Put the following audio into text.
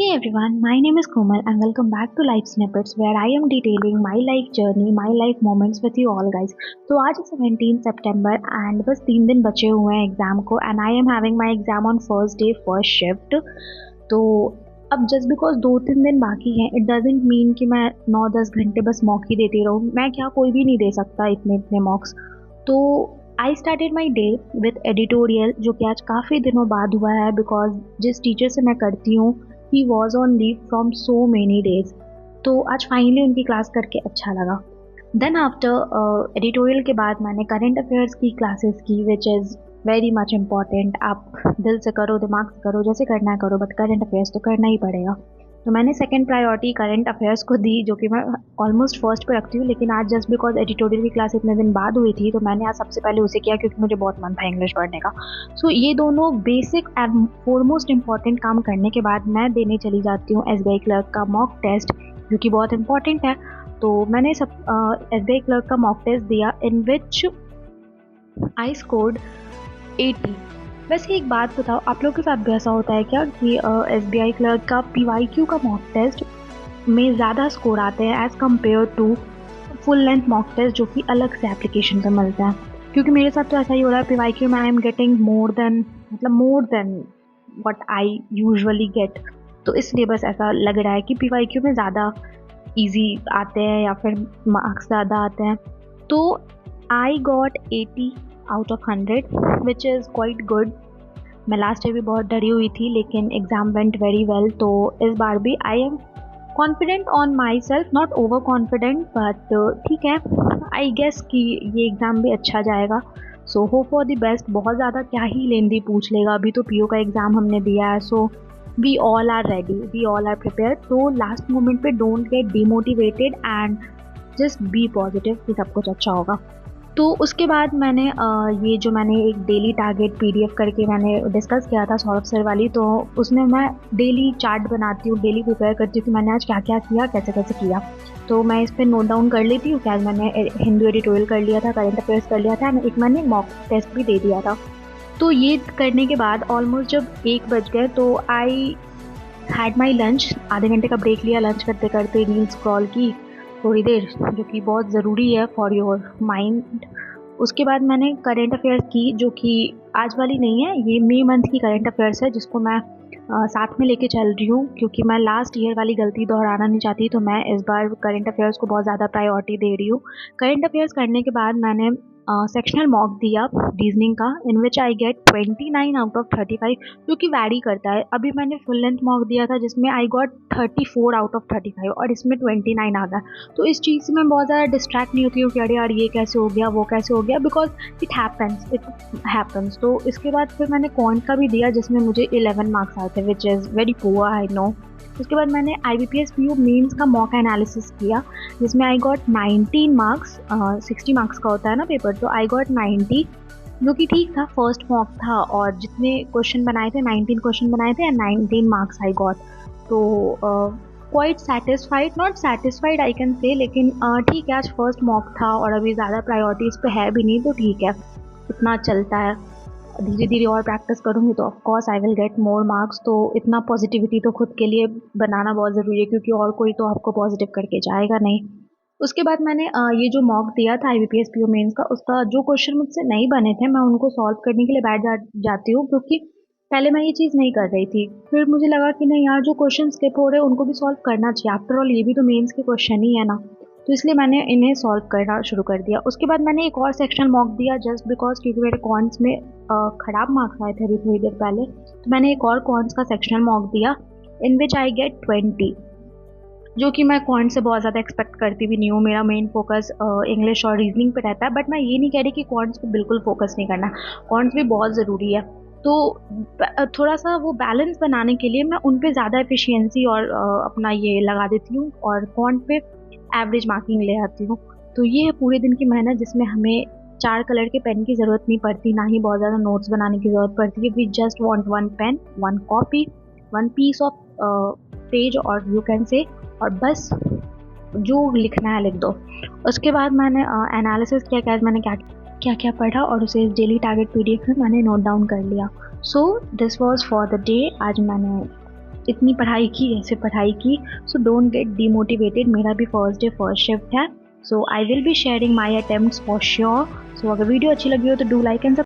Hey everyone, my name is Komal and welcome back to Life Snippets where I am detailing my life journey, my life moments with you all guys. तो आज है 17 सितंबर and बस 3 दिन बचे हुए हैं exam को and I am having my exam on first day first shift. तो अब जस्ट बिकॉज 2-3 दिन बाकी हैं इट डजेंट मीन कि मैं 9-10 घंटे बस मॉक ही देती रहूँ। मैं क्या, कोई भी नहीं दे सकता इतने इतने मॉक्स। तो I started my day with editorial जो कि आज काफ़ी दिनों बाद हुआ है बिकॉज जिस टीचर से मैं करती हूँ he was on leave from so many days. तो आज फाइनली उनकी क्लास करके अच्छा लगा। देन आफ्टर एडिटोरियल के बाद मैंने करंट अफेयर्स की क्लासेस की which is very much important. आप दिल से करो, दिमाग से करो, जैसे करना है करो, बट करंट अफेयर्स तो करना ही पड़ेगा। तो मैंने सेकंड प्रायोरिटी करंट अफेयर्स को दी जो कि मैं ऑलमोस्ट फर्स्ट पे रखती हूँ, लेकिन आज जस्ट बिकॉज एडिटोरियल की क्लास इतने दिन बाद हुई थी तो मैंने आज सबसे पहले उसे किया क्योंकि मुझे बहुत मन था इंग्लिश पढ़ने का। सो ये दोनों बेसिक एंड फोरमोस्ट इम्पॉर्टेंट काम करने के बाद मैं देने चली जाती हूँ एसबीआई क्लर्क का मॉक टेस्ट जो कि बहुत इंपॉर्टेंट है। तो मैंने सब एसबीआई क्लर्क का मॉक टेस्ट दिया इन विच आई स्कोर्ड 80। वैसे एक बात बताओ, आप लोग के साथ भी ऐसा होता है क्या कि एसबीआई क्लर्क का पीवाईक्यू का मॉक टेस्ट में ज़्यादा स्कोर आते हैं as compare to full length mock test जो कि अलग से एप्लीकेशन पे मिलता है? क्योंकि मेरे साथ तो ऐसा ही हो रहा है, पीवाईक्यू में I am getting more than what I usually get. तो इसलिए बस ऐसा लग रहा है कि पीवाईक्यू में ज़्यादा इजी आते हैं या फिर मार्क्स ज़्यादा आते हैं। तो I got 80 out of 100 which is quite good. मैं लास्ट ईयर भी बहुत डरी हुई थी लेकिन एग्ज़ाम वेंट वेरी वेल। तो इस बार भी I am confident on my self, not over confident but ठीक है, आई गेस कि ये एग्ज़ाम भी अच्छा जाएगा। So hope for the best. बहुत ज़्यादा क्या ही लेंदी पूछ लेगा, अभी तो पीओ का एग्ज़ाम हमने दिया है। So we all are ready, we all are prepare. तो लास्ट मोमेंट पे don't get demotivated and just be positive कि सब कुछ अच्छा होगा। तो उसके बाद मैंने ये जो मैंने एक डेली टारगेट पीडीएफ करके मैंने डिस्कस किया था सौरभ सर वाली, तो उसमें मैं डेली चार्ट बनाती हूँ, डेली प्रिपेयर करती हूँ कि मैंने आज क्या क्या किया, कैसे कैसे किया। तो मैं इस पर नोट डाउन कर लेती हूँ कि आज मैंने हिंदू एडिटोरियल कर लिया था, करंट अफेयर्स कर लिया था एंड एक मैंने मॉक टेस्ट भी दे दिया था। तो ये करने के बाद ऑलमोस्ट जब 1 बज गए तो आई हैड माई लंच। आधे घंटे का ब्रेक लिया, लंच करते करते रील स्क्रॉल की थोड़ी देर जो कि बहुत ज़रूरी है फॉर योर माइंड। उसके बाद मैंने करंट अफेयर्स की जो कि आज वाली नहीं है, ये मई मंथ की करंट अफेयर्स है जिसको मैं साथ में लेके चल रही हूँ क्योंकि मैं लास्ट ईयर वाली गलती दोहराना नहीं चाहती। तो मैं इस बार करंट अफेयर्स को बहुत ज़्यादा प्रायोरिटी दे रही हूँ। करंट अफेयर्स करने के बाद मैंने सेक्शनल मॉक दिया रीजनिंग का इन विच आई गेट 29 आउट ऑफ 35 जो कि वैरी करता है। अभी मैंने फुल लेंथ मॉक दिया था जिसमें आई गॉट 34 आउट ऑफ 35 और इसमें 29 आ गया। तो इस चीज़ से मैं बहुत ज़्यादा डिस्ट्रैक्ट नहीं होती हूँ कि अरे यार ये कैसे हो गया, वो कैसे हो गया, बिकॉज इट हैपन्स। तो इसके बाद फिर मैंने क्वांट का भी दिया जिसमें मुझे 11 मार्क्स आए थे which is very poor, I know. उसके बाद मैंने IBPS PO मेंस का मॉक एनालिसिस किया जिसमें आई गॉट 19 मार्क्स। 60 मार्क्स का होता है ना पेपर, तो आई गॉट 90 जो कि ठीक था, फर्स्ट मॉक था और जितने क्वेश्चन बनाए थे 19 क्वेश्चन बनाए थे एंड 19 मार्क्स आई गॉट। तो quite satisfied, not satisfied I can say, लेकिन ठीक है, आज फर्स्ट मॉक था और अभी ज़्यादा प्रायोरिटी इस पर है भी नहीं तो ठीक है, इतना चलता है। धीरे धीरे और प्रैक्टिस करूँगी तो of course I will get more marks. तो इतना पॉजिटिविटी तो खुद के लिए बनाना बहुत ज़रूरी है क्योंकि और कोई तो आपको पॉजिटिव करके जाएगा नहीं। उसके बाद मैंने ये जो मॉक दिया था IBPS PO मेंस का, उसका जो क्वेश्चन मुझसे नहीं बने थे मैं उनको सॉल्व करने के लिए जाती हूँ क्योंकि पहले मैं ये चीज़ नहीं कर रही थी। फिर मुझे लगा कि नहीं यार, जो क्वेश्चन स्किप हो रहे हैं उनको भी सॉल्व करना चाहिए, आफ्टर ऑल ये भी तो मेंस के क्वेश्चन ही है ना। तो इसलिए मैंने इन्हें सॉल्व करना शुरू कर दिया। उसके बाद मैंने एक और सेक्शन मॉक दिया जस्ट बिकॉज क्योंकि मेरे कॉन्स में ख़राब मार्क्स आए थे अभी थोड़ी देर पहले। तो मैंने एक और कॉन्स का सेक्शनल मॉक दिया इन विच आई गेट 20 जो कि मैं क्वांट से बहुत ज़्यादा एक्सपेक्ट करती भी नहीं हूँ। मेरा मेन फोकस इंग्लिश और रीजनिंग पे रहता है, बट मैं ये नहीं कह रही कि क्वांट्स पे बिल्कुल फोकस नहीं करना, क्वांट्स भी बहुत ज़रूरी है। तो थोड़ा सा वो बैलेंस बनाने के लिए मैं उन पे ज़्यादा एफिशिएंसी और अपना ये लगा देती हूँ और क्वांट पे एवरेज मार्किंग ले आती हूँ। तो ये है पूरे दिन की मेहनत जिसमें हमें 4 कलर के पेन की ज़रूरत नहीं पड़ती, ना ही बहुत ज़्यादा नोट्स बनाने की ज़रूरत पड़ती है। We just want 1 pen, 1 copy, 1 piece of page और यू कैन से, और बस जो लिखना है लिख दो। उसके बाद मैंने एनालिसिस किया कि आज मैंने क्या क्या क्या पढ़ा और उसे डेली टारगेट PDF में मैंने नोट डाउन कर लिया। So this was for the day. आज मैंने इतनी पढ़ाई की, ऐसे पढ़ाई की। सो डोंट गेट डीमोटिवेटेड, मेरा भी फर्स्ट डे फर्स्ट शिफ्ट है। So I will be sharing my attempts for sure. So अगर वीडियो अच्छी लगी हो तो डू लाइक एंड